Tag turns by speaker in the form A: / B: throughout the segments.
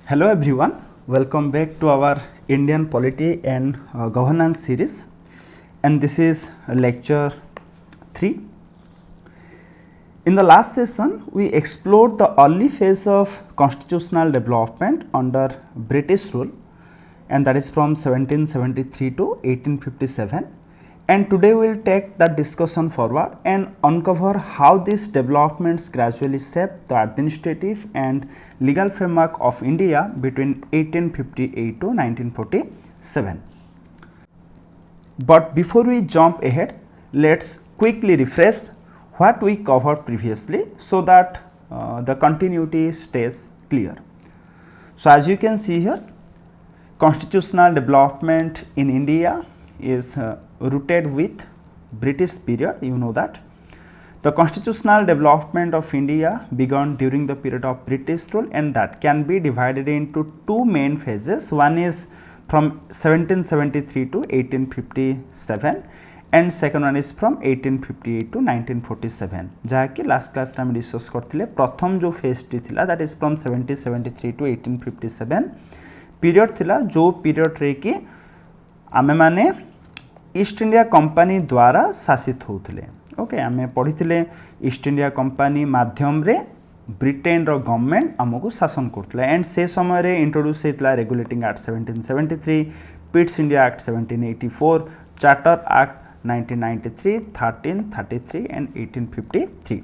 A: Hello everyone, welcome back to our Indian Polity and Governance series, and this is lecture 3. In the last session, we explored the early phase of constitutional development under British rule, and that is from 1773 to 1857. And today we will take the discussion forward and uncover how these developments gradually shaped the administrative and legal framework of India between 1858 to 1947. But before we jump ahead, let's quickly refresh what we covered previously so that the continuity stays clear. So as you can see here, constitutional development in India is rooted with British period, you know that. The constitutional development of India began during the period of British rule, and that can be divided into two main phases. One is from 1773 to 1857 and second one is from 1858 to 1947. जहाँकि last class में discuss करथिले प्रथम जो phase टी थिला that is from 1773 to 1857 period थिला जो period रे कि आमे माने ईस्ट इंडिया कंपनी द्वारा शासित होउथिले. ओके आमे पढिथिले ईस्ट इंडिया कंपनी माध्यम रे ब्रिटेन रो गवर्नमेंट हमकु शासन करथिले एंड से समय रे इंट्रोड्यूस हेतला regulating act 1773, Pitt's India act 1784, charter act 1993, 1333 and 1853.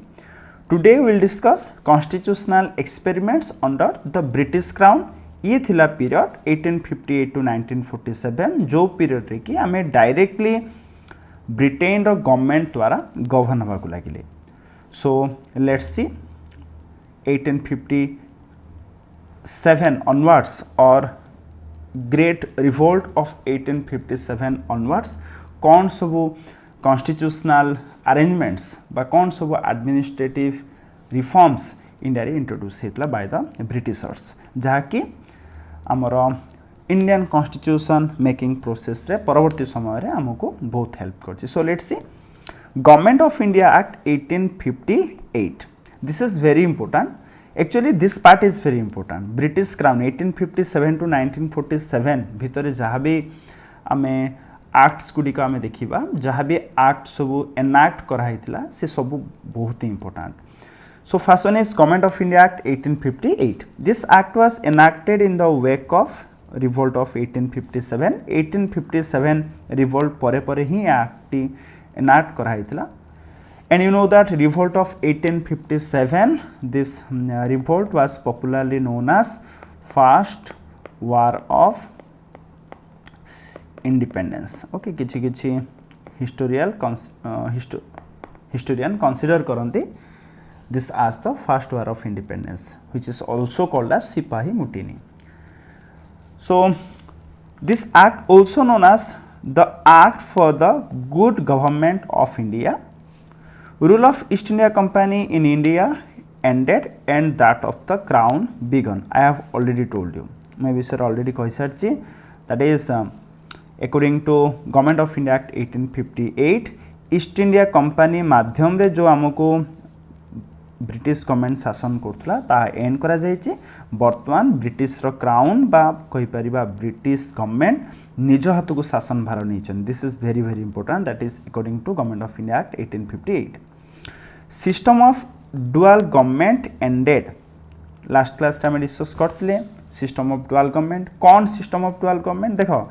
A: Today we will discuss constitutional experiments under the British Crown. ये थिला पीरियड 1858 टू 1947 जो पीरियड रे कि आमे डायरेक्टली ब्रिटेन रो गवर्नमेंट द्वारा गवर्न हवा को लागिले. So let's see 1857 onwards or great revolt of 1857 onwards कौन सबू कॉन्स्टिट्यूशनल अरेंजमेंट्स बा कौन सबू एडमिनिस्ट्रेटिव रिफॉर्म्स इंडिया रे इंट्रोड्यूस हेतला बाय द ब्रिटिशर्स जहाँकि आमर इंडियन कॉन्स्टिट्यूशन मेकिंग प्रोसेस रे परवर्ती समय रे हमको बहुत हेल्प करछि. So let's see government of India act 1858. This is very important. Actually this part is very important. British crown 1857 to 1947 भितर जहाँ भी आमे एक्ट्स गुड़िक आम देखा जहाँ भी एक्ट सब एनाक्ट कराइला से सब बहुत important. So first one is Government of India Act 1858. This act was enacted in the wake of revolt of 1857. 1857 revolt pore pore hi act enact कराइला. And you know that revolt of 1857, this revolt was popularly known as First War of Independence. Okay, किछि किछि historian consider करंती this as the first war of independence, which is also called as Sipahi Mutiny. So this act also known as the Act for the Good Government of India. Rule of East India Company in India ended and that of the Crown began. I have already told you. मैं विषय already कहि सारछि. That is according to Government of India Act 1858, East India Company माध्यम रे जो हमको British government शासन करथला ता and करा जायछि. वर्तमान ब्रिटिश रो क्राउन बा कहि परिबा ब्रिटिश गवर्नमेंट निज हाथ को शासन भार नैछन. This is very very important. That is according to government of India act 1858. System of dual government ended. Last class में डिस्कस करथिले सिस्टम ऑफ डुअल गवर्नमेंट. कौन सिस्टम ऑफ डुअल गवर्नमेंट देखो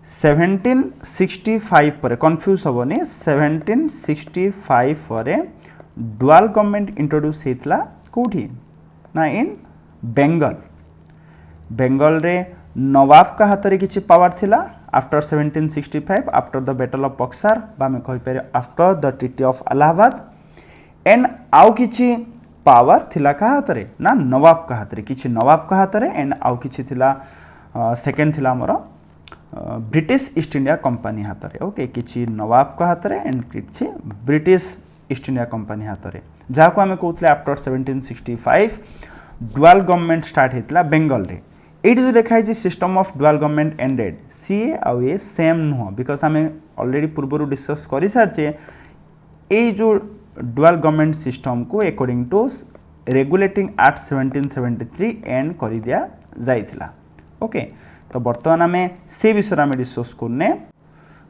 A: 1765 पर कंफ्यूज होबनी. 1765 पर डुअल गवर्नमेंट इंट्रोड्यूस हेतला कोठी ना इन बेंगल. बेंगल रे नवाब का हाथ रे किछि पावर थिला after 1765 after the battle of Buxar बा में कहि पारे after the treaty of Allahabad and आउ किछि पावर थिला का हाथ रे ना नवाब का हाथ रे. किछि नवाब का हाथ रे एंड आउ किछि थिला सेकंड थिला हमर ब्रिटिश ईस्ट इंडिया कंपनी हाथ रे. ओके किछि नवाब का हाथ रे एंड किछि ब्रिटिश ईस्ट इंडिया कंपनी हाथ रे जहाँ को आम कहते आफ्टर 1765 डुअल गवर्नमेंट स्टार्ट होता बेंगल रे. ये जो लिखाई system of dual government ended सी आउ ए सेम नुह बिकज आम ऑलरेडी पूर्व डिस्कस कर सारे ये जो डुअल गवर्नमेंट सिस्टम को according to regulating act 1773 end कर दिया जाइथिला ओके तो बर्तमान आम से विषय आम डिस्कस करने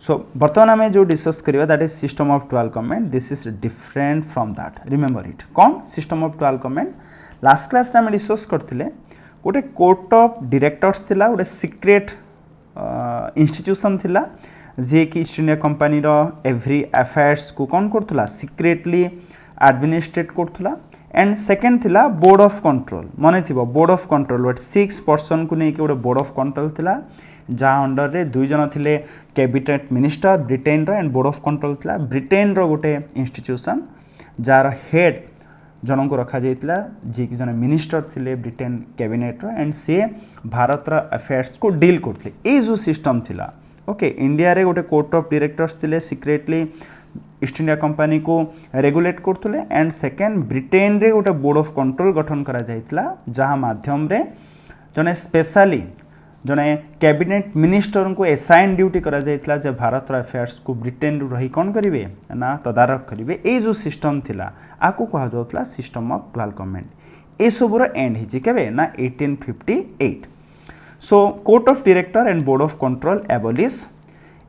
A: सो बर्तमान आम जो डिस्कस करवा that is system of dual government this is different from that remember it कौन system of dual government last class आम डिस्कस करते गोटे कोर्ट ऑफ डायरेक्टर्स थिला गोटे सीक्रेट इंस्टीट्यूशन थिला जे कि ईस्ट इंडिया कंपनी रो एवरी अफेयर्स को कौन करथुला सीक्रेटली एडमिनिस्ट्रेट करथुला एंड सेकेंड थिला बोर्ड ऑफ कंट्रोल मन थी board of control but 6 person को लेकिन गोटे बोर्ड ऑफ कंट्रोल थिला जहाँ अंडर रे 2 जन थिले कैबिनेट मिनिस्टर ब्रिटेन रो एंड बोर्ड ऑफ कंट्रोल थिला ब्रिटेन रो गोटे इंस्टीट्यूशन जार हेड जन को रखा जाइतिला जी कि जन मिनिस्टर थिले ब्रिटेन कैबिनेट रो एंड से भारत रो अफेयर्स को डील करथले ए जो सिस्टम थिला ओके इंडिया रे गोटे कोर्ट ऑफ डायरेक्टर्स थिले सीक्रेटली ईस्ट इंडिया कंपनी को रेगुलेट करथले एंड सेकेंड ब्रिटेन रे गोटे बोर्ड ऑफ कंट्रोल गठन करा जाइतिला जहाँ माध्यम रे जने स्पेशली जने कैबिनेट मिनिस्टर को एसाइन ड्यूटी करा जाइतिला जे भारत अफेयर्स को ब्रिटेन रही कौन करिवे ना तदारख करिवे ए जो सिस्टम थिला आकु कहा जाउतला सिस्टम ऑफ डुअल गवर्नमेंट ए सबुर एंड हिची केबे ना 1858 so court of director and board of control abolish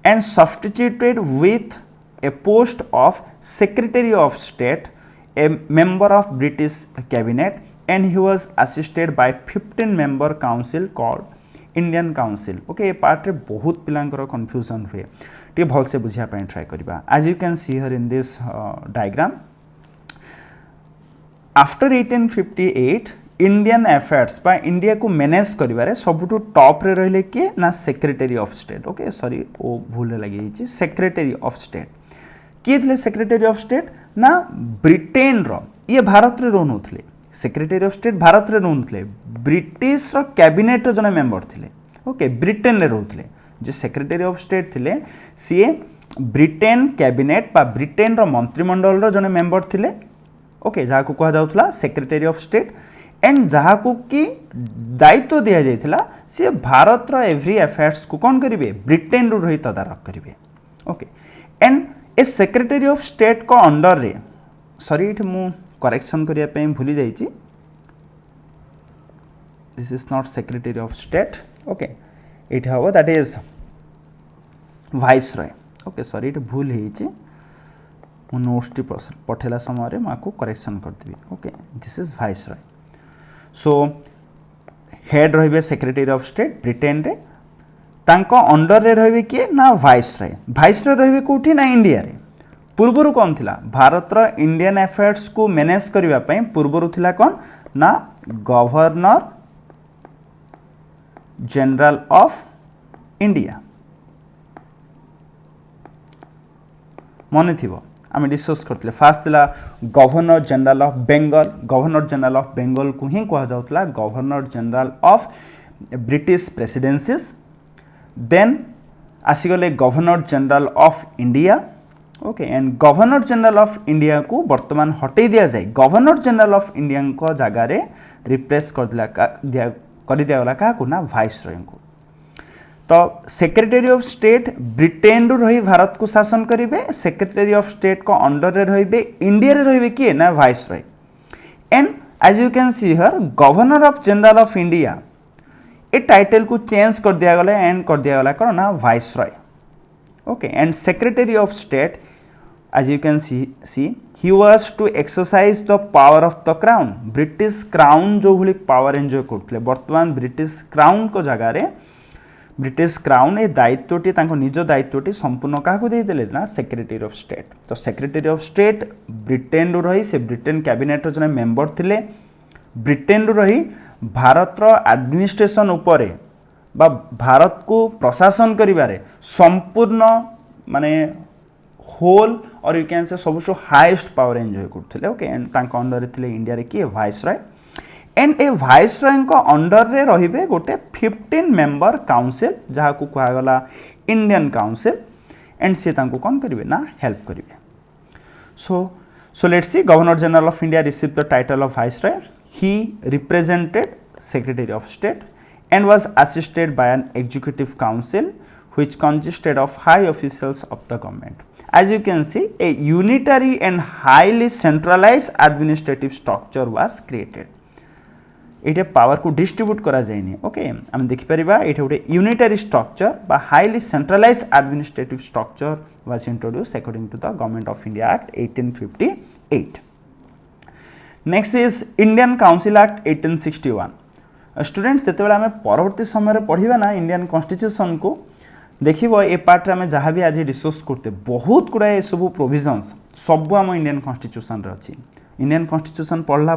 A: and substituted with a post of secretary of state a member of British cabinet and he was assisted by 15 member council called Indian council okay ये part रे बहुत पिलांकर confusion हुए टे भल से बुझिया पय try करबा as you can see here in this diagram after 1858 Indian affairs बा इंडिया को मैनेज करिवारे सबुठु टॉप रे रहले के ना secretary of state okay sorry ओ भूल लगी छि सेक्रेटरी ऑफ स्टेट किए थे सेक्रेटरी ऑफ स्टेट ना ब्रिटेन रो ये भारत रे रोनुथले सेक्रेटरी ऑफ स्टेट भारत रे रोनुथले ब्रिटिश रो कैबिनेट रो जने मेंबर थिले ओके ब्रिटेन रे रोथले जे सेक्रेटरी ऑफ स्टेट थिले सी ब्रिटेन कैबिनेट बा ब्रिटेन रो मंत्रिमंडल रो जने मेंबर थिले ओके जहा को कहा जाउथला सेक्रेटरी ऑफ स्टेट एंड जहा को की दायित्व दिया जाइथिला सी भारत रो एवरी अफेयर्स को कौन करिवे ब्रिटेन रो रही तदारख करिवे okay and A secretary of state को अंडर रे सॉरी इट मु करेक्शन करिया पे भूली जाइछि this is not secretary of state okay it हबो that is vice Roy okay sorry it भूल हेछि मु नोट्स टी पठेला समय रे माको करेक्शन कर देबी okay this is vice Roy so head रहिबे सेक्रेटरी ऑफ स्टेट ब्रिटेन रे तांको अंडर रे रहिबे किए ना वाइस रॉय रहिबे कोठी ना इंडिया रे पूर्वरु कौन थिला भारत रो इंडियन अफेयर्स को मैनेज करिवा पई पूर्वरु थिला कौन ना गवर्नर जनरल ऑफ इंडिया मन थिबो आम डिस्कस करते फास्ट थिला गवर्नर जनरल ऑफ बेंगल को ही कहा जाउतला governor general of British presidencies then आसीगले governor general of India okay and governor general of India को वर्तमान हटे दिया जाए गवर्नर जनरल ऑफ इंडिया को जगह रे रिप्लेस कर दिया गला क्या ना वाइस रॉय को तो सेक्रेटरी ऑफ स्टेट ब्रिटेन रु रही भारत को शासन करेंगे सेक्रेटरी ऑफ स्टेट को अंडर रे रहिबे इंडिया रे रहिबे किए ना viceroy and as you can see here governor of general of India ए टाइटल को चेंज कर दिया गला एंड कर दिया गला कौन ना viceroy okay and secretary of state as you can see he was to exercise the power of the crown british crown जो भली पावर एंजॉय करथले वर्तमान ब्रिटिश क्राउन को जगह रे ब्रिटिश क्राउन ए दायित्वटी तांको निज दायित्वटी संपूर्ण काहको दे देले ना सेक्रेटरी ऑफ स्टेट तो सेक्रेटरी ऑफ स्टेट ब्रिटेन रु रही से ब्रिटेन कैबिनेट रो जने मेंबर थिले ब्रिटेन रु रही भारत रो एडमिनिस्ट्रेशन उपरे बा भारत को प्रशासन करिबारे संपूर्ण माने होल और यू कैन से सबसे हाईएस्ट पावर एंजॉय करथले ओके एंड तांको अंडर थिले इंडिया रे की वाइस रॉय एंड ए वाइस रॉय को अंडर रे रहिबे गोटे 15 मेंबर काउंसिल जहा को कहा गला इंडियन काउंसिल एंड से तांको कोन करिवे ना हेल्प करिवे सो let's C governor general of India receive the title of vice Roy he represented secretary of state and was assisted by an executive council which consisted of high officials of the government. As you can see, a unitary and highly centralized administrative structure was created. ये power को distribute करा जाएनी okay आम देखिपर ये गोटे unitary structure बा highly centralise administrative structure was introduce according to the government of India act 1858. Next is Indian council act 1861. Students जिते आम परवर्ती समय पढ़ा ना इंडियन कॉन्स्टिट्यूशन को देखो ए पार्ट में जहाँ भी आज डिस्कस करते बहुत गुड़ाए सब प्रोविजन्स सब आम इंडियन कॉन्स्टिट्यूशन अच्छी इंडियन कॉन्स्टिट्यूशन पढ़ला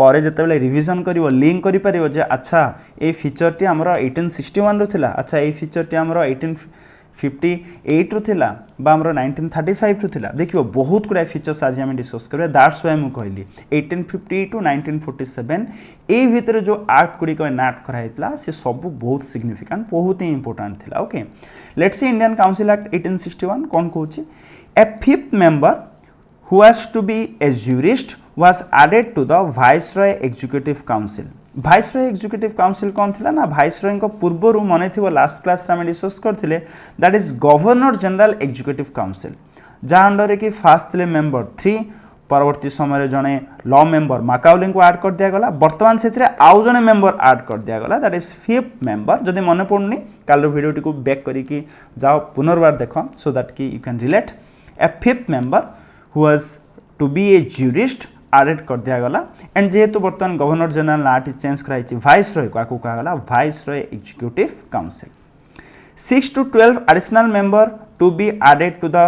A: पर जिते रिविजन कर लिंक कर जे अच्छा ये फीचर टी आमर 1861 थिला अच्छा ये फीचर टी आमर 1858 रु थिला बा आमर 1935 रु थिला देखियो बहुत गुड़ाए फीचर्स आज आम डिस्कस करिया दैट्स व्हाई मु कहली 1858 टू 1947 ए भितर जो एक्ट गुड़िक एनाक्ट कराइतला से सब बहुत सिग्निफिकेंट बहुत ही इंपोर्टेंट थिला okay let's see Indian council act 1861 कौन कहूची a fifth member who was to be a jurist was added to the Viceroy Executive Council. Viceroy Executive Council कौन थिला ना Viceroy को पूर्वरु मने थिबो लास्ट क्लास रे हम डिस्कस करथिले that is governor general executive council जा अंडर की फास्ट थिले मेंबर 3 परवर्ती समय जने लॉ मेंबर माकाउलिंग को ऐड कर दिया गला वर्तमान से आउ जने मेंबर ऐड कर दिया गला दैट इज फिफ्थ मेंबर जदि मन पड़नी काल वीडियो को बैक करिकी जाओ पुनर्बार देखो सो दैट कि you can relate A fifth member who was to be a jurist added कर दिया गला एंड जेहेतु बर्तमान गवर्नर जनरल नाटी चेंज कराई वाइसरॉय को कहा गला viceroy executive council 6 to 12 additional member to be added to the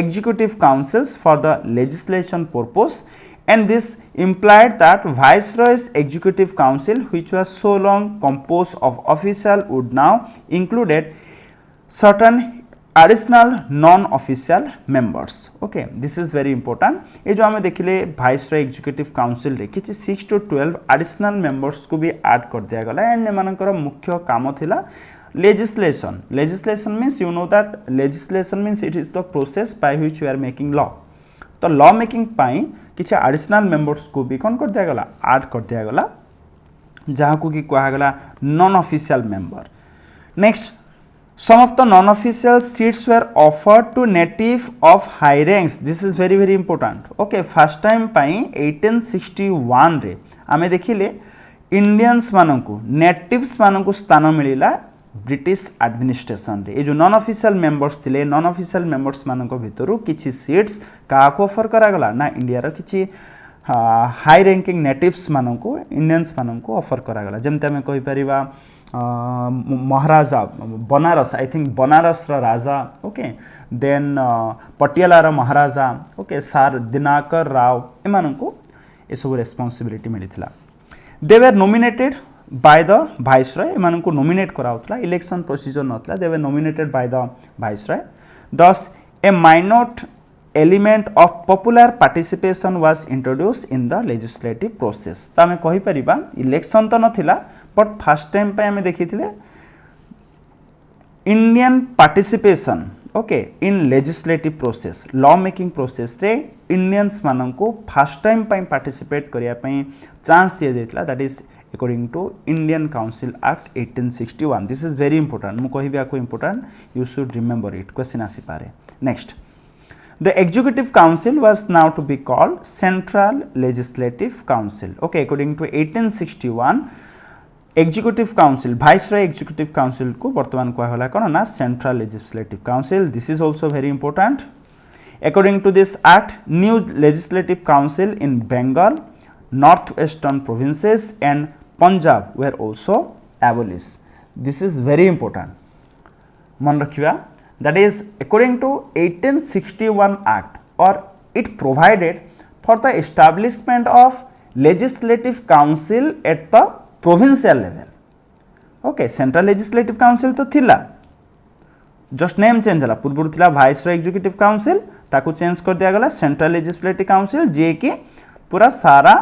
A: executive councils for the legislation purpose and this implied that viceroy's executive council which was so long composed of official would now included certain additional non-official members okay this is very important ये जो हमें देखिले viceroy executive council रे किछि 6 to 12 additional members को भी add कर दिया गला एंड एमानकर मुख्य काम थिला legislation means you know that legislation means it is the process by which you are making law तो लॉ मेकिंग पाई किछि एडिशनल मेंबर्स को भी कौन कर दिया गला ऐड कर दिया गला जहाँ को कि कहा गला non official member next some of the non-official seats were offered to native of high ranks this is very very important okay first time पाई 1861 रे आमे देखिले इंडियंस मानकु नेटिव्स मानकु स्थान मिलिला ब्रिटिश एडमिनिस्ट्रेशन रे ए जो नॉन ऑफिशियल मेंबर्स थिले non official members मानको भितरु किछि seats का को ऑफर करा गला ना इंडिया रो किछि हाई रैंकिंग नेटिव्स मानको इंडियंस मानको ऑफर करा गला जेमते हमें कहि परिबा maharaja Banaras I think Banaras raja okay then Patiala maharaja okay sir Dinakar Rao एमानको ए सब रेस्पॉन्सिबिलिटी मिलिथिला they were nominated by the viceroy एमानको नॉमिनेट कराउतला इलेक्शन प्रोसीजर नथला they were nominated by the viceroy thus a minor element of popular participation was introduce in the legislative process त हमें कहि परिबा इलेक्शन तो नथिला बट फर्स्ट टाइम पे हमें देखी थिले Indian participation okay in legislative process law making process रे Indians माननको फर्स्ट टाइम पे पार्टिसिपेट करिया पई चांस दिया जाइतला that is according to Indian council act 1861 this is very important मु कहिबी आको important you should remember it question आसी पारे next The Executive Council was now to be called Central Legislative Council. Okay, according to 1861, Executive Council, Viceroy Executive Council को वर्तमान को होला कौन ना Central Legislative Council. This is also very important. According to this act, new Legislative Council in Bengal, Northwestern provinces and Punjab were also abolished. This is very important. मन रखिबा that is according to 1861 act or it provided for the establishment of legislative council at the provincial level okay central legislative council तो थिला just name change हला पूर्व थिला viceroy executive council ताकू change कर दिया गला सेंट्रल लेजिस्लेटिव काउंसिल जे कि पूरा सारा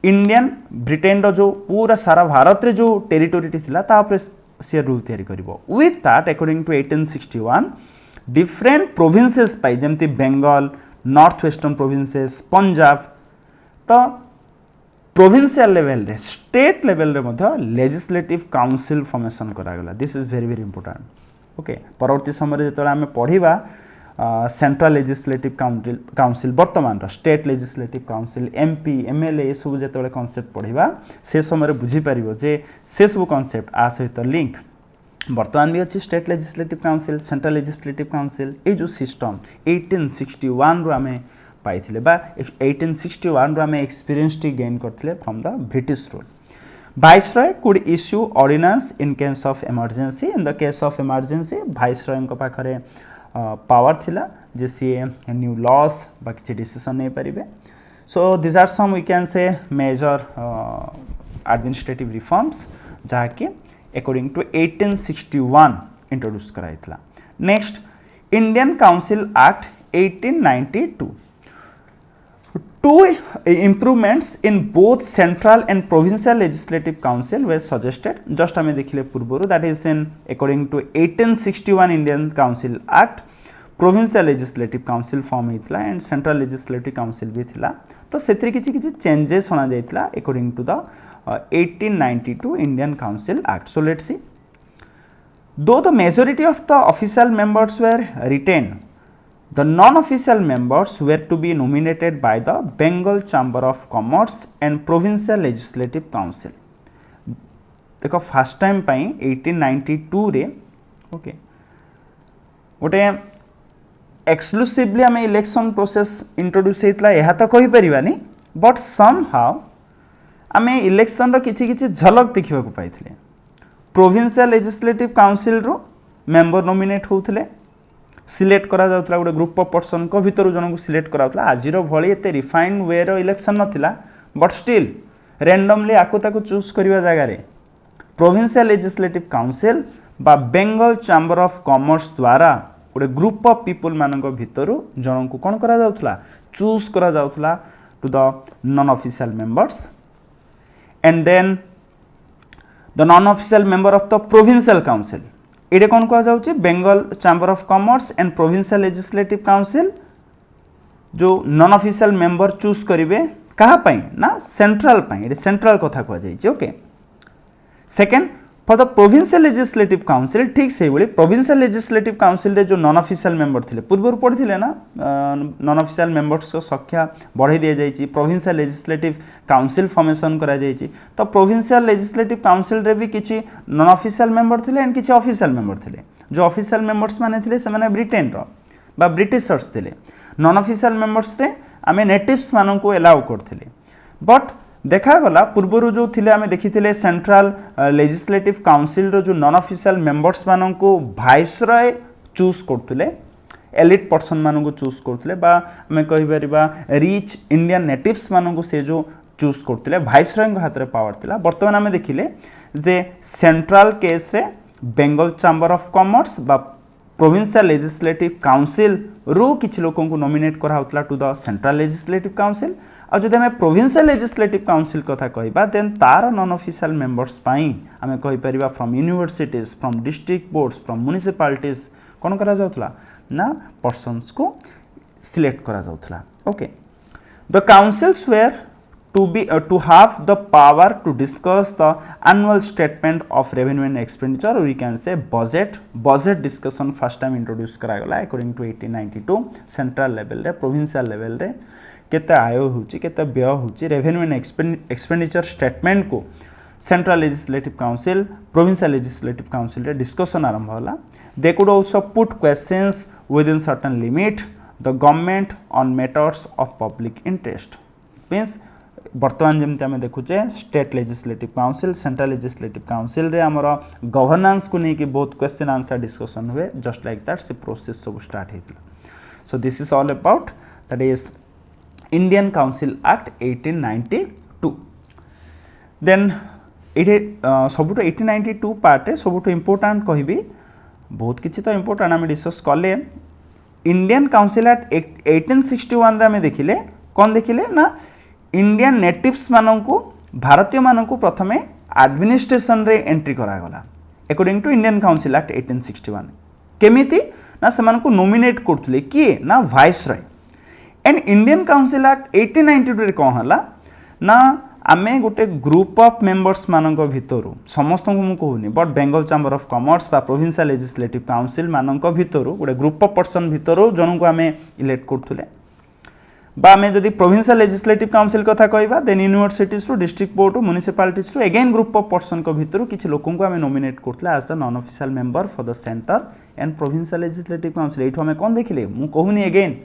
A: इंडियन ब्रिटेन रो जो पूरा सारा भारत रे जो टेरिटोरी थिला ता ऊपर से रूल तैयारी करिवो with that according to 1861 different provinces पाई जेमती Bengal north western provinces Punjab तो प्रोविंशियल लेवल रे स्टेट लेवल रे मध्य लेजिस्लेटिव काउंसिल फॉर्मेशन करा गला this is very very important okay परवर्ती समय जेतले हम पढ़िबा सेंट्रल लेजिस्लेटिव काउंसिल वर्तमान state legislative council MP MLA सब जो कॉन्सेप्ट पढ़ा से समय बुझी पारिबो जे से सब कॉन्सेप्ट आ सहित लिंक वर्तमान भी अच्छी state legislative council central legislative council ये जो सिस्टम 1861 रु आमे पाइथिले बा 1861 रु आमे एक्सपीरियंस टी गेन करथिले from the British rule Viceroy could issue ordinance in case of emergency. In the case of emergency, Viceroy को पाखरे पावर थिला जे सी न्यू लॉस बा किछि डिसीजन नै परिबे. So these are some we can say major administrative reforms जाके according to 1861 introduce कराइतला. Next, Indian Council Act 1892. Two improvements in both central and provincial legislative council were suggested. Just आमे देखिले पूर्वरु that is in according to 1861 Indian Council Act provincial legislative council form हेतला and central legislative council भी थिला. तो सेतरी किछि किछि changes होना जाइतला according to the 1892 Indian Council Act. So let's see. Though the majority of the official members were retained, the non-official members were to be nominated by the Bengal Chamber of Commerce and Provincial Legislative Council. देखो first time पाई 1892 रे okay गोटे exclusively आम election process introduce होता है तो कही परिबानी but some how आम election रो किछि किछि झलक देखा पाई. प्रोविंशियल लेजिस्लेटिव काउंसिल रो मेंबर नॉमिनेट होउथिले सिलेक्ट करा जाउतला गोटे ग्रुप ऑफ पर्सन को भितर जन को सिलेक्ट करा जाउतला. आज रो भली एते रिफाइंड वे रो इलेक्शन नथिला बट स्टिल रैंडमली आको ताको चूज करबा जगह रे प्रोविंशियल लेजिस्लेटिव काउंसिल बा बेंगल चैम्बर ऑफ कॉमर्स द्वारा गोटे ग्रुप ऑफ पीपल मानक भितर जन को कोन करा जाउतला चूज करा जाउतला to the non official members and then the non official member of the provincial council. ये कौन कह जाउची Bengal chamber of commerce and provincial legislative council जो नॉन ऑफिशियल मेंबर चूज करिवे कहा पई ना सेंट्रल पई. ये सेंट्रल कथा कह जाइए. Okay second for the provincial legislative council ठीक से भाई प्रोविंशियल लेजिस्लेटिव काउंसिल रे जो नॉन ऑफिशियल मेंबर थिले पूर्व पढ़ी ना नॉन ऑफिशियल मेंबर्स को संख्या बढ़ाई दि जाइए. प्रोविंशियल लेजिस्लेटिव काउंसिल फॉर्मेशन करा जाइए. तो प्रोविंशियल लेजिस्लेटिव काउंसिल रे भी किछि नॉन ऑफिशियल मेंबर थिले एंड किछि ऑफिशियल मेंबर थिले. जो ऑफिशियल मेंबर्स माने थिले से माने ब्रिटेन रो बा ब्रिटिशर्स थिले. नॉन ऑफिशियल मेंबर्स रे आमे नेटिव्स मानन को अलाउ करथिले. बट देखागला पूर्वर जो थिले आमे देखिथिले सेंट्रल लेजिस्लेटिव काउंसिल रो जो नॉन ऑफिशियल मेंबर्स मानन को वाइसरॉय चूज करथिले एलिट पर्सन मानन को चूज करथिले बा आमे कहि परिबा रिच इंडियन नेटिव्स मानन को से जो चूज करथिले वाइसरॉय को हाथ रे पावर थिला. वर्तमान आमे देखिले जे सेंट्रल केस रे बेंगल चैम्बर ऑफ कॉमर्स बा प्रोविंशियल लेजिस्लेटिव काउंसिल रू किछि लोकन को नॉमिनेट करा होतला to the central legislative council. और जदि आम प्रोविंशियल लेजिस्लेटिव काउंसिल कथा कहबा देन तार नॉन ऑफिशियल मेंबर्स पाई आम कहि परिबा from universities from district boards from municipalities कोन करा जाउतला ना पर्सन्स को सिलेक्ट करा जाउतला. Okay the councils were to have the power to discuss the annual statement of revenue and expenditure or we can say budget discussion first time introduce करा गला according to 1892 central level रे provincial level रे केते आय होउची केते व्यय होउची revenue and expenditure statement को central legislative council provincial legislative council रे discussion आरंभ होला. They could also put questions within certain limit the government on matters of public interest. Means बर्तमान जमते आम देखुचे state legislative council central legislative council रे हमर गवर्नेंस को लेकिन बहुत क्वेश्चन आंसर डिस्कशन हुए जस्ट लाइक दैट से प्रोसेस सब स्टार्ट होता. So this is all about that is Indian council act 1892. देन ये सबुठ 1892 पार्ट सबुठ इम्पोर्टाट कहबी बहुत किसी तो इम्पोर्टाट आम डिस्कस कले. इंडियन काउंसिल एक्ट 1861 आम देखिले कौन देखिले ना इंडियन नेटिव्स मानू भारतीय मानू प्रथमे एडमिनिस्ट्रेशन रे एंट्री करागला according to Indian council act 1861. केमिति ना से मानू नॉमिनेट करथले किए ना viceroy and Indian council act 1892 रे कौन हला ना आमे गोटे ग्रुप ऑफ मेंबर्स मानक भितर समस्त को मु कहूनी but Bengal chamber of commerce बा प्रोविंशियल लेजिस्लेटिव काउंसिल मानक भितर गोटे ग्रुप ऑफ पर्सन भितर जन को आमे इलेक्ट करथुले बा आमे जदि प्रोविंशियल लेजिस्लेटिव काउंसिल कथा कहबा देन यूनिवर्सिटीज रो डिस्ट्रिक्ट बोर्ड रो म्युनिसिपालिटीज रो अगेन ग्रुप ऑफ पर्सन को भितर किछि लोकन को आमे नॉमिनेट करथला as the non official member for the centre and provincial legislative council एठो आमे कोन देखिले मु कहूनी अगेन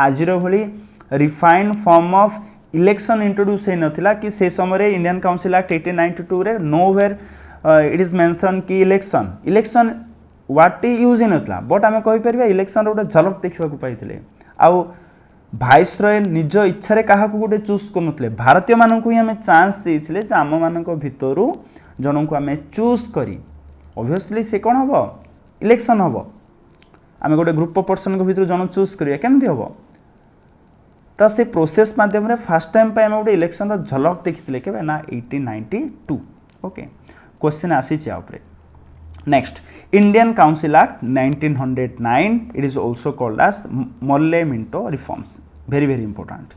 A: आजिरो भली refined form of election introduce हे नथिला कि से समय इंडियन काउंसिल एक्ट 1892 रे no where it is mention कि election what use in नथिला but आमे कहि परबा इलेक्शन रो गोटे झलक देखिबा को पाइथिले आ भाइसरय निज इच्छा रे काहा को गोटे चूज करनुतले भारतीय मानन को ही हमें चांस देथिले जे आम मानन को भितरु जन को हमें चूज करी ऑब्वियसली से कोन हबो इलेक्शन हबो आमे गोटे ग्रुप ऑफ पर्सन को भितरु जन चूज करिया केमथि हबो त से प्रोसेस माध्यम रे फर्स्ट टाइम पे आमे गोटे इलेक्शन रो झलक देखिथिले केबे ना 1892 ओके क्वेश्चन आसी छि आपरे next Indian Council Act 1909 it is also called as Morley-Minto reforms very important.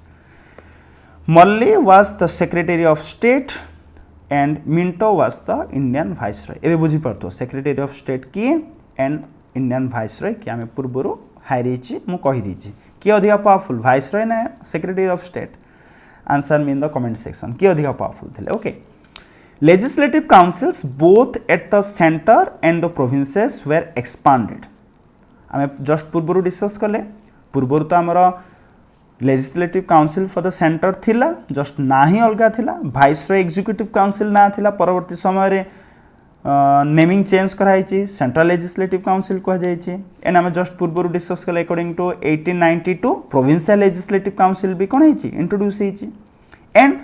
A: Morley was the Secretary of State and Minto was the Indian Viceroy. एबे बुझी परतो Secretary of State किए and Indian Viceroy कि आमे पूर्वरु हाइरिछि मु कहि दिछि कि अधिक पावरफुल Viceroy ना Secretary of State answer me in the comment section कि अधिक पावरफुल थिले okay Legislative councils both at the center and the provinces were expanded. आमे जस्ट पूर्वरु डिस्कस कले पूर्वरु तो हमर legislative council for the centre थिला जस्ट ना ही अलगा थिला वाइसरॉय एग्जीक्यूटिव काउंसिल ना थिला परवर्ती समय रे नेमिंग चेंज कराइछि सेंट्रल लेजिस्लेटिव काउंसिल कह जाइछि एंड आमे जस्ट पूर्वरु डिस्कस कले according to 1892 provincial legislative council भी कोन हिछि इंट्रोड्यूस हिछि and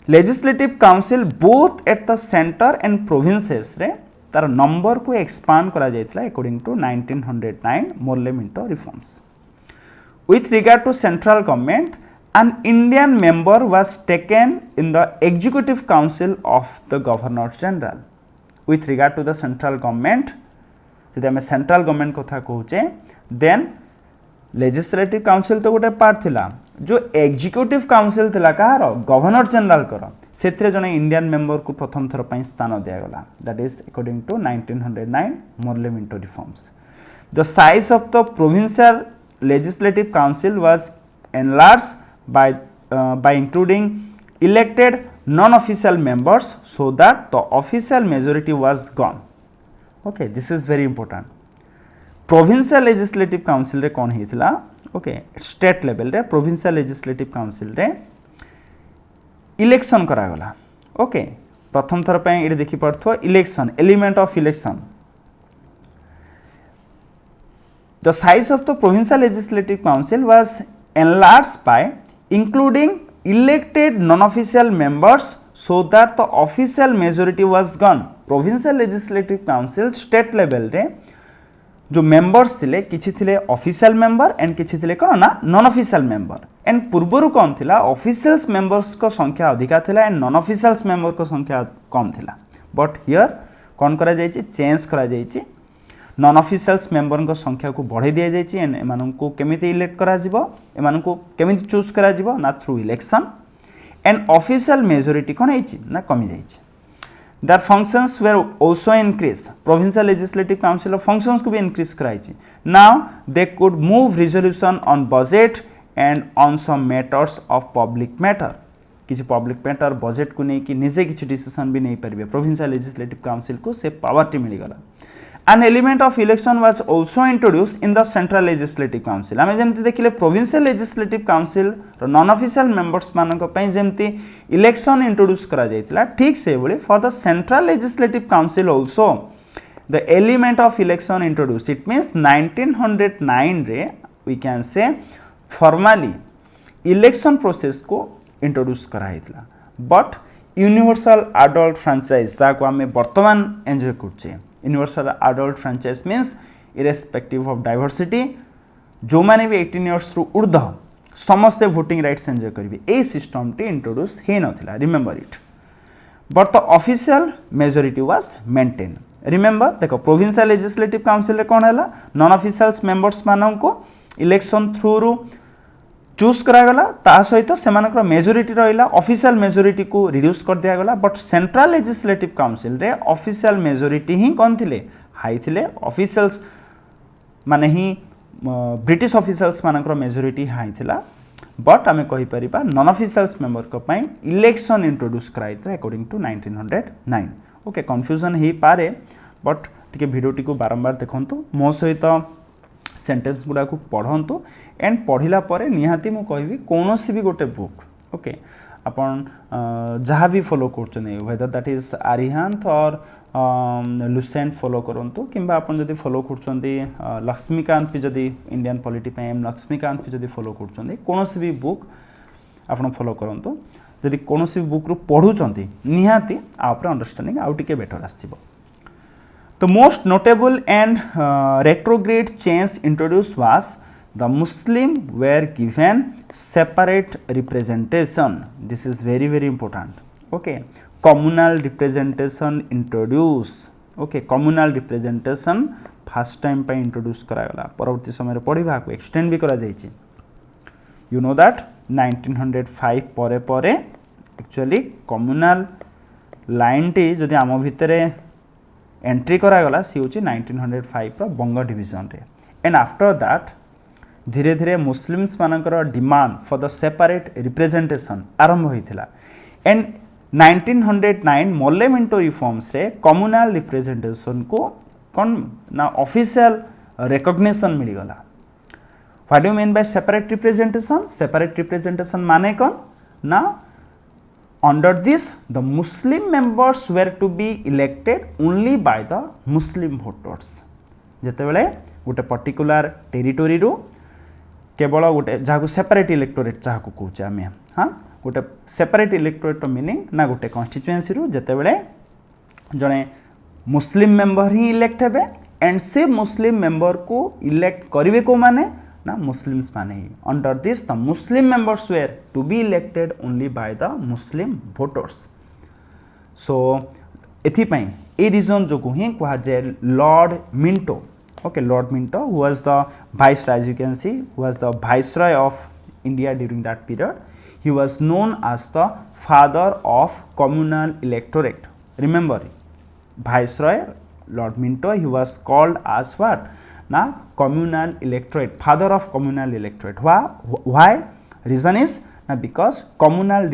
A: legislative council both at the centre and provinces रे तार नंबर को एक्सपांड करा जायतला according to 1909 Morley Minto reforms with regard to central government an Indian member was taken in the executive council of the governor general with regard to the central government जदि हमें central government कथा कहूचे then legislative council तो गोटे part थिला जो executive council थिला कहार governor general कर सेथरे जने इंडियन मेंबर को प्रथम थर पई स्थान दिया गला that is according to 1909 Morley Minto reforms the size of the provincial legislative council was enlarged by including elected non-official members so that the official majority was gone okay this is very important provincial legislative council रे कोन हितला okay state level रे provincial legislative council रे election करा गला okay प्रथम थर पे AD देखि पड़थो election element of election The size of the provincial legislative council was enlarged by including elected non-official members so that the official majority was gone. Provincial legislative council state level रे जो members थिले किछि थिले official member and किछि थिले कोन ना non-official member and पूर्वरु कोन थिला officials members को संख्या अधिका थिला and non-officials member को संख्या कम थिला but here कोन करा जायछि चेंज करा जायछि नॉन ऑफिशियल्स मेंबर को संख्या को बढ़ाई दिया जायछि एंड एमान को केमिति इलेक्ट करा जिवो एमान को केमिति चूज करा जिवो ना through election and official majority कोन हिछि ना कमी जायछि their functions were also increase provincial legislative council of functions को भी इंक्रीज कराइछि now they could move resolution on budget and on some matters of public matter किछि पब्लिक मैटर बजट को नै कि निजे किछि डिसीजन भी नै परबे प्रोविंशियल लेजिस्लेटिव काउंसिल को से पावर मिली गला An element of election was also introduced in the central legislative council. आमे जेमति देखिले provincial legislative council रो non official members मानक पई जेमति election introduce करा जायतिला ठीक से बोली for the central legislative council also the element of election introduced. It means 1909 रे we can say formally election process को introduce करा जायतिला but universal adult franchise ताको आमे वर्तमान एन्जॉय करछे universal adult franchise means irrespective of diversity जो माने भी 18 इयर्स रु ऊर्ध्व समस्त वोटिंग राइट्स एन्जॉय करिवे ए सिस्टम टी इंट्रोड्यूस हे नथिला remember it but the official majority was maintain remember देखो प्रोविंशियल लेजिस्लेटिव काउंसिल रे कोन हला नॉन ऑफिशियल्स मेंबर्स मानन को इलेक्शन थ्रू रु चूज करागला ता सहित सेमानकर मेजोरिटी रहिला ऑफिशियल मेजोरिटी को रिड्यूस कर दिया गला बट सेंट्रल लेजिस्लेटिव काउंसिल रे ऑफिशियल मेजोरिटी ही कौन थिले हाई थिले ऑफिशियल्स माने ही ब्रिटिश ऑफिशियल्स मानकर मेजोरिटी हाई थिला बट आमे कहि परिबा नॉन ऑफिशियल्स मेंबर को पई इलेक्शन इंट्रोड्यूस कराइतरा अकॉर्डिंग टू 1909 ओके कंफ्यूजन ही पारे बट टिके वीडियो टी को बारंबार देखंतु मो सहित सेंटेंस गुडा को पढ़ंतु एंड पढ़िला परे निहाती मु कहबी कोनोसी भी गोटे बुक ओके अपन जहाँ भी फॉलो करछने वेदर दैट इज आरिहांत और लुसेंट फॉलो करंतु किंबा अपन जदी फॉलो करछंती लक्ष्मीकांत भी जदी इंडियन पॉलिटी पे एम लक्ष्मीकांत भी जदी फॉलो करछंती कोनोसी भी बुक अपन फॉलो करंतु जदी कोनोसी भी बुक रु पढुचंती निहाती आपरे अंडरस्टैंडिंग आउ टिके better आसीबो The most notable and retrograde change introduced was the Muslim were given separate representation. This is very important. Okay, communal representation introduced. Okay, communal representation first time पे introduce करा गला परवर्ती समय रे पढ़िबा को extend भी करा जायछि. You know that 1905 परे परे actually communal line टी जदि आम भितरे एंट्री करागला सी हूँ 1905 बंग डिविजन रे एंड आफ्टर दैट धीरे धीरे मुस्लिम्स मानकर demand for the separate representation आरंभ होइथिला एंड 1909 मोर्ले-मिंटो रिफॉर्म्स रे कम्युनल रिप्रेजेंटेशन को कौन ना ऑफिशियल रिकॉग्निशन मिल गला what do mean by separate representation माने कौन ना under this the Muslim members were to be elected only by the Muslim voters जेते बेले गोटे पर्टिकुलर टेरिटोरी रो केवल गोटे जहाँ सेपरेट इलेक्टोरेट जहाँ को कहूचे आम हाँ गोटे सेपरेट इलेक्टोरेट मीनिंग ना गोटे कन्स्टिट्युएंसी रो जेते बेले जड़े मुस्लिम मेंबर ही इलेक्ट हेबे एंड से मुस्लिम मेंबर को इलेक्ट करिवे को माने ना मुस्लिम्स माने ही under this the Muslim members were to be elected only by the Muslim voters so एथिपाई ए रीजन जो ही कहा जाए Lord Minto okay Lord Minto who was the viceroy as you can see who was the viceroy of India during that period he was known as the father of communal electorate remember viceroy Lord Minto he was called as what ना communal electorate father of communal electorate why reason is na because communal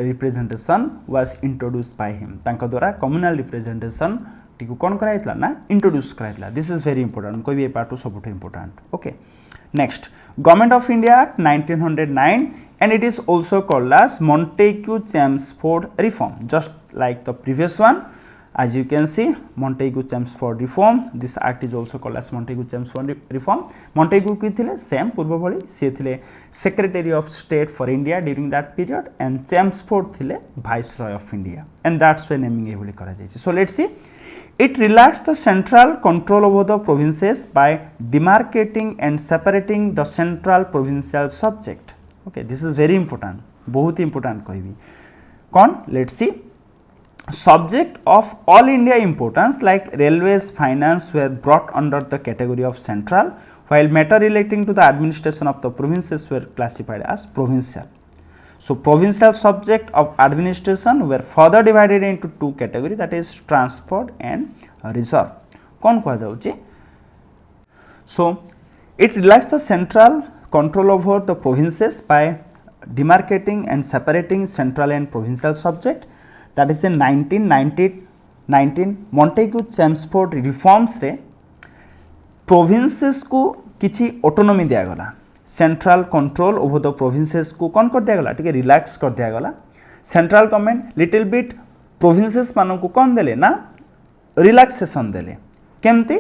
A: representation was introduced by him तांका द्वारा communal representation टिकु कोन कराइतला ना introduce कराइतला this is very important कोई भी part सबुठ important okay next government of India Act 1909 and it is also called as Montagu-Chelmsford reform just like the previous one. As you can see, Montagu-Chelmsford reform. This act is also called as Montagu-Chelmsford reform. Montagu की थिले same पूर्व भली से थिले Secretary of State for India during that period and Chelmsford थिले Viceroy of India and that's why naming एभली करा जायछि. So let's see. It relaxed the central control over the provinces by demarcating and separating the central provincial subject. Okay, this is very important. बहुत important कहबी. कौन? Let's see. Subject of all India importance like railways, finance were brought under the category of central, while matter relating to the administration of the provinces were classified as provincial. So, provincial subject of administration were further divided into two categories, that is transport and reserve. कौन कहा जाउची? So, it relaxed the central control over the provinces by demarcating and separating central and provincial subject. That is in 1919 Montagu-Chelmsford reforms रे provinces को किछि autonomy दिया गला central control over the provinces को कौन कर दिया गला टिके रिलैक्स कर दिया गला central government little bit provinces मानन को कौन देले ना रिलैक्सेशन देले केमती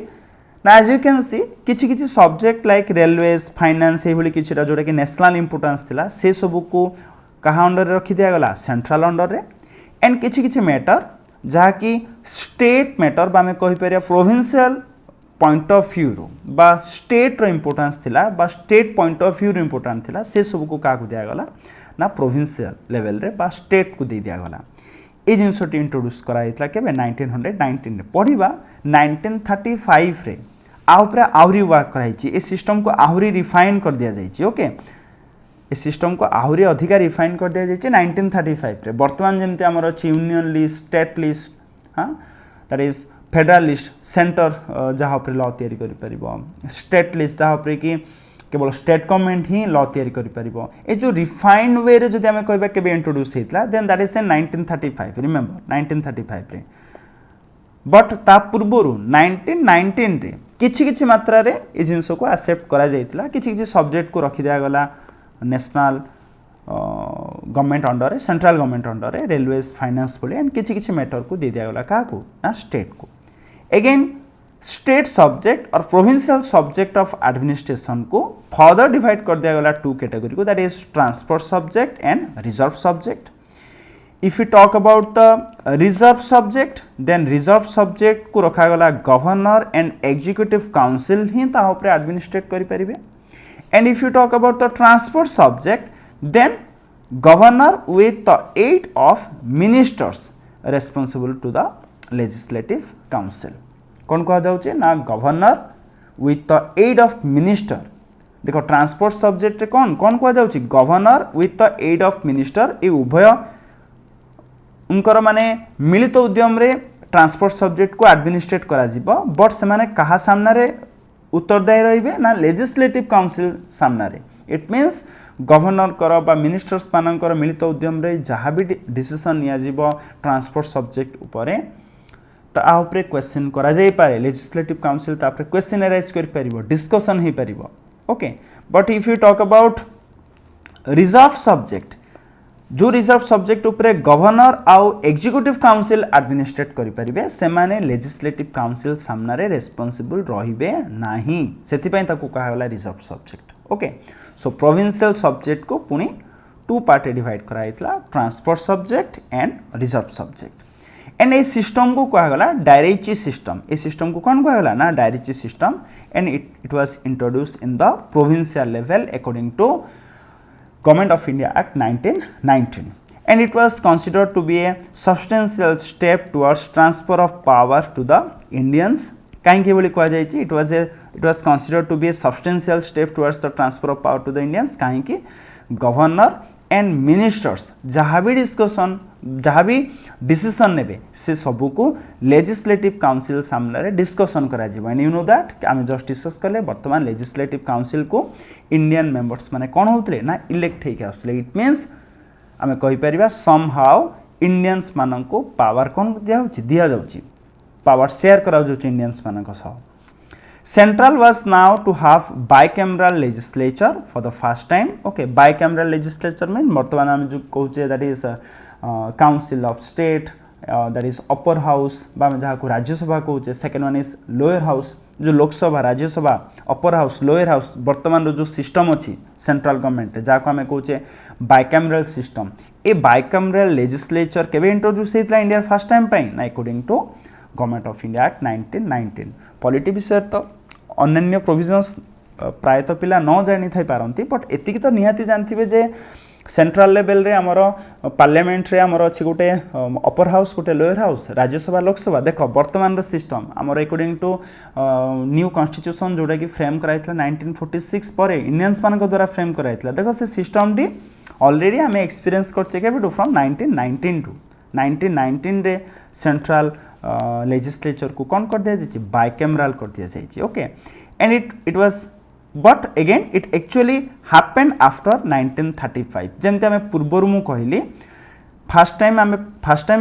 A: ना एज यू कैन सी किछि किछि सब्जेक्ट लाइक रेलवेज फाइनेंस ए भली किछिटा जोटा कि नेशनल इंपोर्टेंस थिला से सब को कहा अंडर रे रखि दिया गला सेंट्रल अंडर रे एंड किछि किछि मैटर जहाँ कि स्टेट मैटर बा में कहि परिया प्रोविंशियल पॉइंट ऑफ व्यू रो बा स्टेट रो इंपोर्टेंस थिला बा स्टेट पॉइंट ऑफ व्यू रो इंपोर्टेंट थिला से सब को का दिया गला ना प्रोविंशियल लेवल रे बा स्टेट को दे दिया गला ए जिनसटी इंट्रोड्यूस कराइतला केबे 1919 रे पढिबा 1935 रे आ ऊपर आउरी वर्क कराइछि ए सिस्टम को आउरी रिफाइन कर दिया जाइछि ओके ए सिस्टम को आहरी अधिका रिफाइन कर दिया जाइए 1935 रे वर्तमान जमती आमर अच्छी यूनियन लिस्ट स्टेट लिस्ट हाँ that is federal list centre जहाँ पर लॉ तैयारी करि परिबो स्टेट लिस्ट जहाँ पर कि केवल स्टेट गवर्नमेंट ही लॉ तैयारी करि परिबो ए जो रिफाइंड वे रे जदि आमे कहबा केबे इंट्रोड्यूस हेतला then that is in 1935 remember 1935 रे बट ता पूर्वरु 1919 रे किछि मात्रा रे ए जिंस को एक्सेप्ट करा जाइतला किछि सब्जेक्ट को रखि दिया गला national government under central government under railways finance बोले एंड किछि मैटर को दे दिया गला का को ना स्टेट को अगेन स्टेट सब्जेक्ट और प्रोविंशियल सब्जेक्ट ऑफ एडमिनिस्ट्रेशन को फर्दर डिवाइड कर दिया गला टू कैटेगरी को that is transport subject and reserve subject if you talk about the reserve subject then reserve subject को रखा गला गवर्नर एंड एग्जीक्यूटिव काउंसिल ही ता ऊपर एडमिनिस्ट्रेट करि परिबे and if you talk about the transport subject then governor with the aid of ministers responsible to the legislative council कौन कहा जाउचे ना governor with the aid of minister देखो ट्रांसपोर्ट सब्जेक्ट रे कौन कौन कहा जाउचे governor with the aid of minister ए उभय उनकर माने मिलित उद्यम रे ट्रांसपोर्ट सब्जेक्ट को एडमिनिस्ट्रेट करा जिवो बट से माने कहा सामना रे उत्तरदायी रहिबे ना लेजिस्लेटिव काउंसिल सामना रे इट मीन्स गवर्नर कर बा मिनिस्टर्स मानकर मिलित उद्यम रे जहाँ भी डिसीजन निया जिवो ट्रांसपोर्ट सब्जेक्ट उपरे ता उपरे क्वेश्चन करा जाई पारे लेजिस्लेटिव काउंसिल ता उपरे क्वेश्चन राइज कर परिबो डिस्कशन हे परिबो okay but if you talk about reserve subject जो रिजर्व सब्जेक्ट उपरे गवर्नर आउ एग्जीक्यूटिव काउंसिल एडमिनिस्ट्रेट करि परिबे से माने लेजिस्लेटिव काउंसिल सामना रे रेस्पोंसिबल रहिबे नाही सेति पय ताकू कहा गला reserve subject okay so provincial subject को पुनी टू पार्ट डिवाइड कराइतला transport subject and reserve subject and a system को कहा गला डायरेक्ची सिस्टम ए सिस्टम को कौन कहा गला ना dyarchy system and it was introduced in the provincial level according to government of India act 1919 and it was considered to be a substantial step towards transfer of power to the Indians काहेकि बोली कहा जायछि it was considered to be a substantial step towards the transfer of power to the Indians काहेकि governor and ministers जहाँ भी discussion जहाँ भी decision नेबे से सबू को लेजिस्लेटिव काउंसिल सामने डिस्कशन करा जिवो एंड यू नो दैट आम जस्ट डिस्कस कले वर्तमान लेजिस्लेटिव काउंसिल को इंडियन मेंबर्स माने कौन होतले ना इलेक्ट होके आसले इट मीन्स आम कहि परिबा सम हाउ इंडियंस मानन को पावर कौन दिया जाउछि पावर शेयर करा जाउछि इंडियंस मानन को सह Central was now to have bicameral legislature for the first time. Okay, bicameral legislature mean वर्तमान हम जो कहूचे that is council of state, that is upper house बा हम जहाँ को Rajya Sabha कहूचे second one is lower house जो Lok Sabha Rajya Sabha upper house lower house वर्तमान रो जो system अच्छी central government जहाँ को हमें कहूचे bicameral system a bicameral legislature केवे introduce हेतला इंडिया first time पाइन ना according to government of India act 1919 polity विषय तो अन्य प्रोविजन्स प्रायतः पिला न जानी थाई पारंती बट एतिकी तो निहाती जानथिबे जे सेंट्रल लेवल रे हमर पार्लियामेंट रे हमर अछि गोटे अपर हाउस गोटे लोअर हाउस राज्यसभा लोकसभा देखो वर्तमान रो सिस्टम हमर अकॉर्डिंग टू न्यू कॉन्स्टिट्यूशन जोडा कि फ्रेम कराइतला 1946 परे इंडियंस मान को द्वारा फ्रेम कराइतला देखो से सिस्टम डी ऑलरेडी हमें एक्सपीरियंस करछे के फ्रॉम 1919 टू 1919 रे सेंट्रल लेजिस्लेचर को कौन कर दिया जाइए बाइकैमरल कर दिया जाइए okay and it was but again it actually happened after 1935 जमते आम पूर्वर मु कहली फर्स्ट टाइम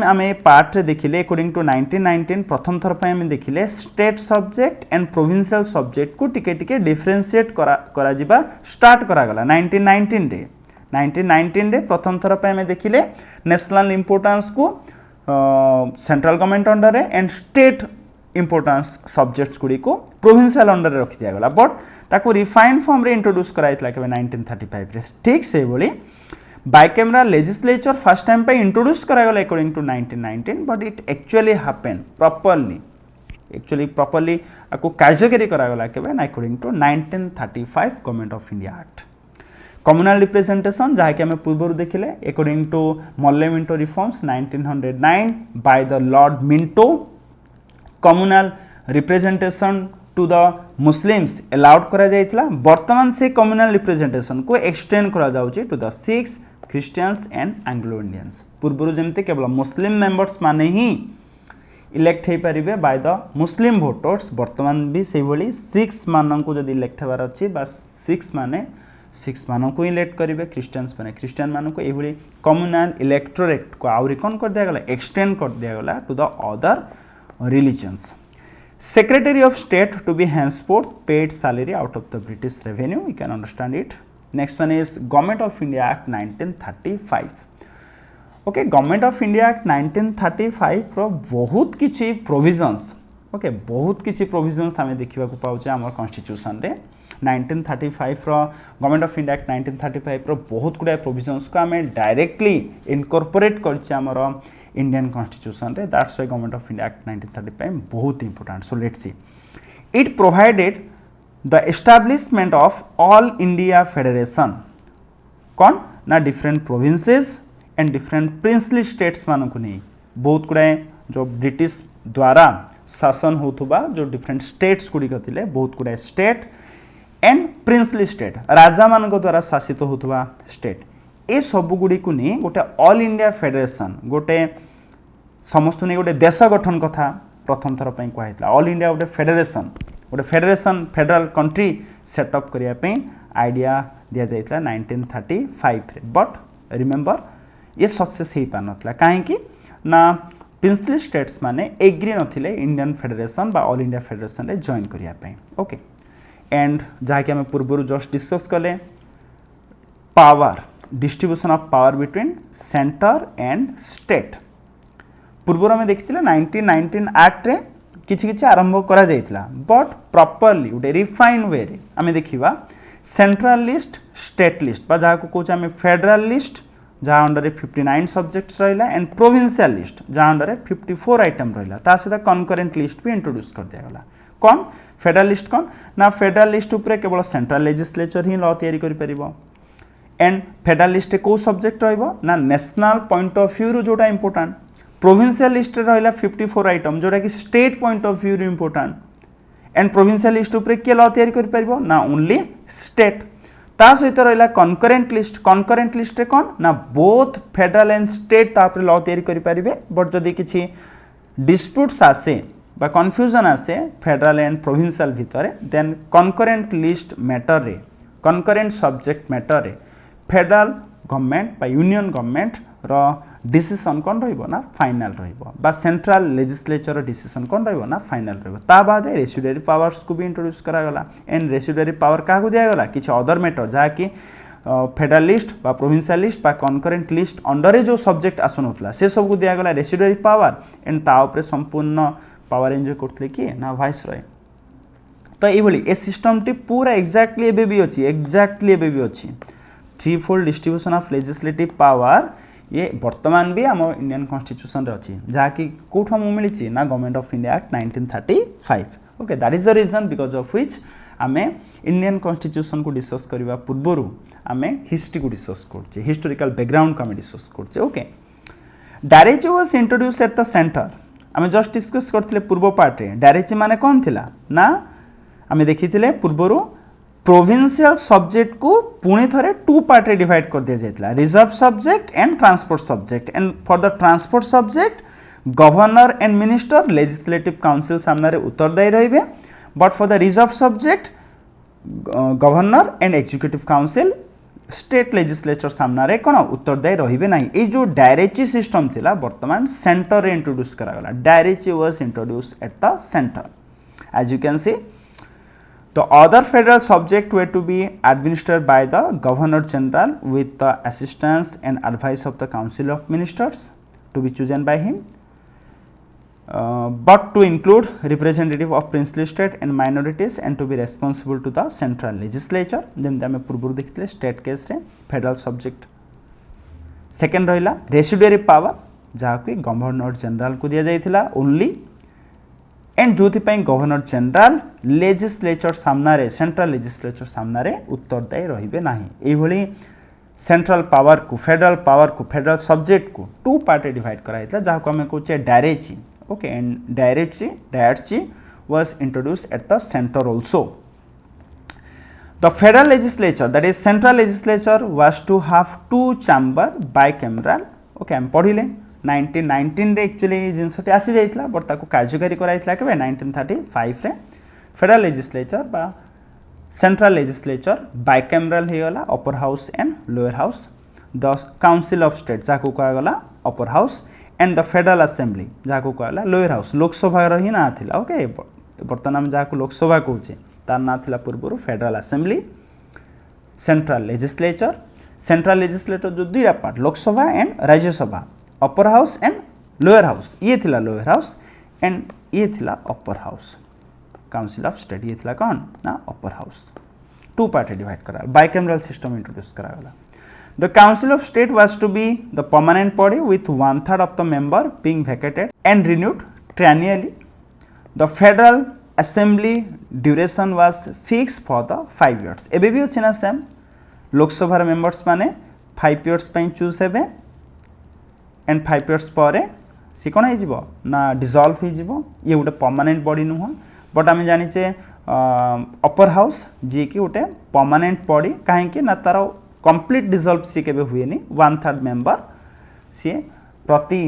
A: आम पार्ट रे देखिले अकॉर्डिंग टू 1919 प्रथम थर पे आम देखिले state subject and provincial subject को टिके टिके डिफरेंशिएट करा जिबा स्टार्ट करा गला 1919 रे प्रथम थर पे आम देखिले नेशनल इंपोर्टेंस को central government under and state importance subjects गुड़ी को प्रोविंशियल अंडर रखि दिया गला बट ताको रिफाइंड फॉर्म रे इंट्रोड्यूस कराइतला के 1935 रे ठीक से बोली बाइकैमरल लेजिस्लेचर फर्स्ट टाइम पे इंट्रोड्यूस करा गला according to 1919 but it actually happened properly आको कार्यकारी करा गला के according to 1935 government of India act communal representation जहाँ कि आम पूर्व देखिले according to Morley-Minto reforms 1909 by the Lord Minto communal representation to the Muslims allowed करा जाइथिला वर्तमान से कम्युनल रिप्रेजेंटेशन को एक्सटेंड करा जाउची to the Sikhs Christians and Anglo Indians पूर्व जमते केवल मुस्लिम मेंबर्स माने ही इलेक्ट हो पारे बाय द मुस्लिम भोटर्स वर्तमान भी से भली सिक्स मान को जदि इलेक्ट होबार अच्छी सिक्स मान को इलेक्ट करेंगे क्रिश्चियंस मैंने क्रिश्चियन मान को ये कम्युनल इलेक्टोरेट को आउरी कौन कर दिया गला एक्सटेंड कर दिया गला to the other religions Secretary of State to be henceforth paid salary out of the British revenue. You can understand it. Next one is Government of India Act 1935. Okay, Government of India Act 1935 रो बहुत किछि provisions. Okay, बहुत किछि provisions हमें देखिबा को पाउचे हमर constitution रे 1935 रो Government of India Act 1935 रो बहुत गुडा provisions को हमें directly incorporate करछि हमर Indian Constitution रे that's why Government of India Act 1935 बहुत important. So let's see. It provided the establishment of All India Federation कौन ना different provinces and different princely states मान को नहीं बहुत गुड़ाए जो ब्रिटिश द्वारा शासन होथुबा जो different states गुड़ी कथिले बहुत गुड़ाए state and princely state राजा मान को द्वारा शासित होथुबा state ए सब गुड़ी को नहीं गोटे ऑल इंडिया फेडरेशन गोटे समस्त नहीं गोटे देश गठन कथा प्रथम थर पई कहैतला ऑल इंडिया गोटे फेडरेशन फेडरल कंट्री सेटअप करिया पई आइडिया दिया जाइतला 1935 रे बट रिमेंबर ये सक्सेस हे पानतला काहे कि ना प्रिंसली स्टेट्स माने एग्री नथिले इंडियन फेडरेशन बा ऑल इंडिया फेडरेशन रे जॉइन करिया पई ओके एंड जहा कि हम पूर्व जस्ट डिस्कस कले power distribution of power between centre and state पूर्व में देखी 1919 एक्ट रे किछि किछि आरंभ करा जाइतला बट प्रॉपर्ली उटे रिफाइन वे रे आमे देखिबा सेंट्रल लिस्ट स्टेट लिस्ट बा जहा को कोच आमे फेडरल लिस्ट जहा अंडर 59 सब्जेक्ट्स रहिला एंड प्रोविंशियल लिस्ट जहा अंडर 54 आइटम रहिला ता सहित कंकरेंट लिस्ट भी इंट्रोड्यूस कर दिया गला कौन फेडरल लिस्ट कौन ना फेडरल लिस्ट ऊपर केवल सेंट्रल लेजिस्लेचर ही लॉ तैयारी करि परिबो एंड फेडरल लिस्ट को सब्जेक्ट रहिबो ना नेशनल पॉइंट ऑफ व्यू रो जोटा इंपोर्टेंट प्रोविंशियल लिस्ट रे रहिला 54 आइटम जोटा कि स्टेट पॉइंट ऑफ व्यू रो इंपोर्टेंट एंड प्रोविंशियल लिस्ट ऊपर के लॉ तैयारी करि परिबो ना ओनली स्टेट ता सहित रहिला कंकरेंट लिस्ट रे कोन ना बोथ फेडरल एंड स्टेट ता पर लॉ तैयारी करि परिबे बट जदी किछि डिस्प्यूट्स आसे बा कन्फ्यूजन आसे फेडरल एंड प्रोविंशियल भितरे देन कंकरेंट लिस्ट मैटर रे कंकरेंट सब्जेक्ट मैटर रे फेडरल गवर्नमेंट बा यूनियन गवर्नमेंट रो डिसीजन कोन रहइबो ना फाइनल रहइबो बा सेंट्रल लेजिस्लेचर रो डिसीजन कोन रहइबो ना फाइनल रहइबो ता बाद रेसिडुअरी पावर्स को भी इंट्रोड्यूस करा गला एंड रेसिडुअरी पावर का को दिया गला किछ अदर मैटर जा कि फेडरल लिस्ट बा प्रोविंशियल लिस्ट बा कंकरेंट लिस्ट अंडर जो सब्जेक्ट आसनोतला से सब को दिया गला रेसिडुअरी पावर एंड ता ऊपर संपूर्ण पावर एंजॉय करथले कि ना वाइस रॉय तो ए भली ए सिस्टम टी पूरा एग्जैक्टली एबे भी अछि three fold distribution of legislative power ये वर्तमान भी आम इंडियन कॉन्स्टिट्यूशन रे अछि जहा कि कोठ हम मिलिछि ना government of India act 1935 okay that is the reason because of which आमे इंडियन कॉन्स्टिट्यूशन को डिस्कस करबा पूर्वरु आमे हिस्ट्री को डिस्कस करछि हिस्टोरिकल बैकग्राउंड को आमे डिस्कस करछि okay direct was introduce at the centre आमे जस्ट डिस्कस करथिले पूर्व पार्ट रे डायरेक्ट माने कोन थिला ना आमे देखिथिले पूर्वरु प्रोविंशियल सब्जेक्ट को पुणे थरे टू पार्ट रे डिवाइड कर दिया जायतला reserve subject and transport subject and for the transport subject governor and minister legislative council सामने रे उत्तरदायी रहिबे but for the reserve subject governor and executive council state legislature सामने रे कोन उत्तरदायी रहिबे नाही ए जो डायरेक्ट सिस्टम थिला वर्तमान सेंटर रे इंट्रोड्यूस करा गला direct was introduce at the centre as you can see The other federal subjects were to be administered by the Governor General with the assistance and advice of the Council of Ministers to be chosen by him, but to include representative of princely state and minorities and to be responsible to the central legislature. जेमते आमे पूर्व देखिले state case रे federal subject. Second रहिला residuary power जहा कि Governor General को दिया जाइथिला only एंड जो गवर्नर जनरल लेजिस्लेचर सामने सेंट्रल लेजिस्लेचर सामने उत्तरदायी रहिबे नाही एभली सेंट्रल पावर को फेडरल सब्जेक्ट को टू पार्ट डिवाइड कराइतला जहा को हमें कहचे direct okay and direct was introduced at the center also. The federal legislature, that is central legislature, was to have two chamber bicameral. Okay, हम पढ़िले 1919 रे actually जिनसटी आसी जाइतला बट ताको कार्यकारी कराइतला केबे 1935 रे फेडरल लेजिस्लेचर बा सेंट्रल लेजिस्लेचर बाइकैमरल हे गला अपर house and lower house. The council of state जाको कहा गला अपर house and the federal assembly जाको कहा गला लोअर हाउस. लोकसभा रही ना थिला. ओके, वर्तमान जाको लोकसभा कहूचे तार ना थिला पूर्व federal assembly central legislature. Central legislature जो दुईटा part Lok Sabha and Rajya Sabha upper house and lower house. ये थिला लोअर हाउस एंड ये थिला upper house. Council of state ये थिला कौन ना upper house. Two part divide करा बाइकैमरल सिस्टम इंट्रोड्यूस करा गला. The Council of State was to be the permanent body with 1/3 of the member being vacated and renewed triennially. The Federal Assembly duration was fixed for the 5 years. एबे भी अछि ना same Lok Sabha members माने 5 years पई choose हेबे and 5 years परे सी कोन हे जिवो ना डिसॉल्व हो जिवो. ये गोटे परमानेंट बॉडी नुह बट आम जानिचे अपर हाउस जी कि गोटे परमानेंट बॉडी कहीं ना तार कंप्लीट डिसॉल्व सी केबे हुए नहीं. 1/3 मेंबर सी प्रति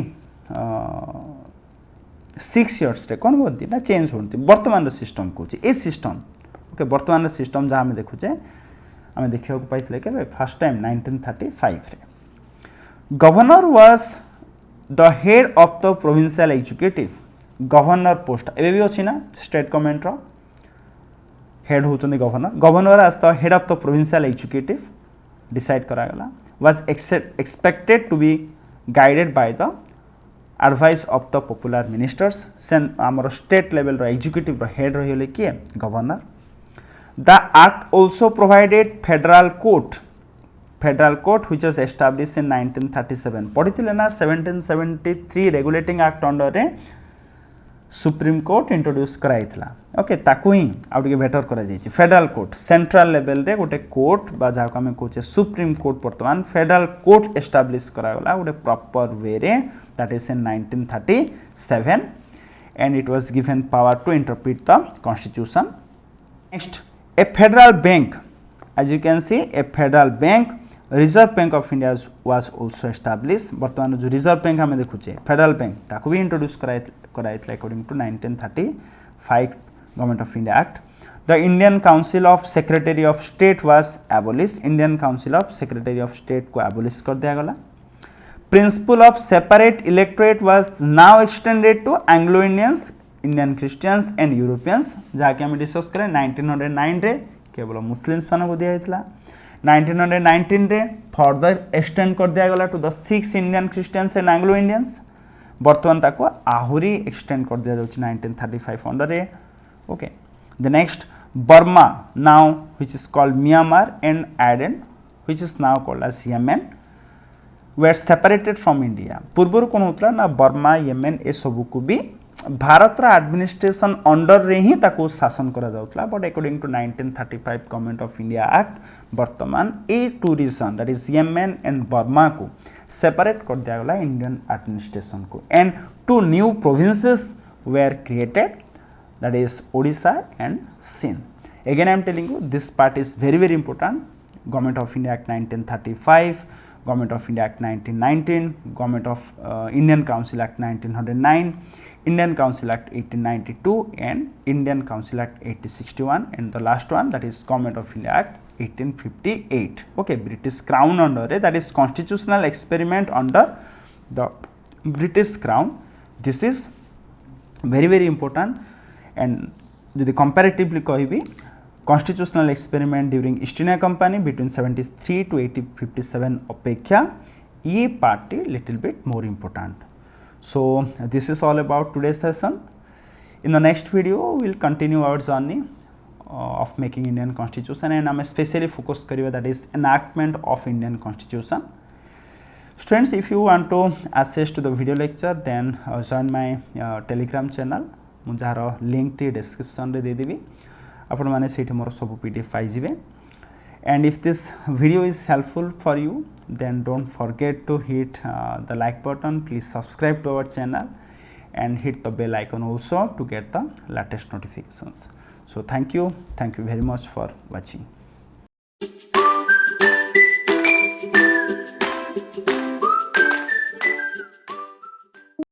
A: 6 years रे कौन होती ना चेंज होती. वर्तमान सिस्टम कहूँ ए सिस्टम. ओके, वर्तमान सिस्टम जहाँ आम देखुचे आम देखा पाई के फर्स्ट टाइम 1935 रे. Governor was the head of the provincial executive. Governor post एबे भी अच्छी ना स्टेट गवर्नमेंट रो हेड होचंदी governor. Governor as the head of the provincial executive decide करा गला. Was expected to be guided by the advice of the popular ministers. आमर state level रो एग्जीक्यूटिव रो हेड रही किए governor. The act also provided federal court. Federal court which was established in 1937. पढ़ी ना 1773 regulating act under रे supreme court introduce कराइथिला. Okay, ताकू ही आउ टिके बेटर करा जाइछि. फेडरल कोर्ट सेंट्रल लेवल रे गोटे कोर्ट बा जाको हम कहूचे सुप्रीम कोर्ट वर्तमान फेडरल कोर्ट एस्टाब्लिश करा गला गोटे प्रॉपर वे रे. That is in 1937 and it was given power to interpret the constitution. Next, a federal bank. As you can see a federal bank. Reserve bank of India was also establish. वर्तमान जो reserve bank हमें देखुचे federal bank ताको भी introduce कराइतला according to 1935 government of India act. The Indian council of secretary of state was abolish. Indian council of secretary of state को abolish कर दिया गला. Principal of separate electorate was now extended to Anglo Indians, Indian Christians and Europeans. जहाँकि हम discuss करें 1909 रे केवल Muslims मान को दिया. 1919 रे फर्दर एक्सटेंड कर दिया गला to the 6 Indian Christians and Anglo Indians. बर्तमान ताको आहुरी एक्सटेंड कर दिया जाउछि 1935 अंडर रे. Okay, the next Burma now which is called Myanmar and Aden which is now called as Yemen were separated from India. पूर्व कौन होता ना बर्मा येमेन ए सबू को भी भारत एडमिनिस्ट्रेशन अंडर रे ही ताको शासन करा जाउतला. But according to 1935 government of India act वर्तमान a two region that is Yemen and Burma को सेपरेट कर दिया गला इंडियन एडमिनिस्ट्रेशन को. And 2 new provinces were created that is Odisha and Sindh. Again I am telling you this part is very important. Government of India act 1935, government of India act 1919, government of Indian council act 1909, Indian Council Act 1892 and Indian Council Act 1861 and the last one that is Government of India Act 1858. Okay, British Crown under it, that is constitutional experiment under the British Crown. This is very important and যদি comparatively কহিবি constitutional experiment during East India Company between 73 to 1857 अपेक्षा ये party little bit more important. So this is all about today's session. In the next video we will continue our journey of making Indian constitution and I am especially focused kariba that is enactment of Indian constitution. Students, if you want to access to the video lecture then join my telegram channel. मु jar link T description रे दे देबी. आपण माने सेठी मोर सब PDF pi जिवे. And if this video is helpful for you then don't forget to hit the like button. Please subscribe to our channel and hit the bell icon also to get the latest notifications. So thank you very much for watching.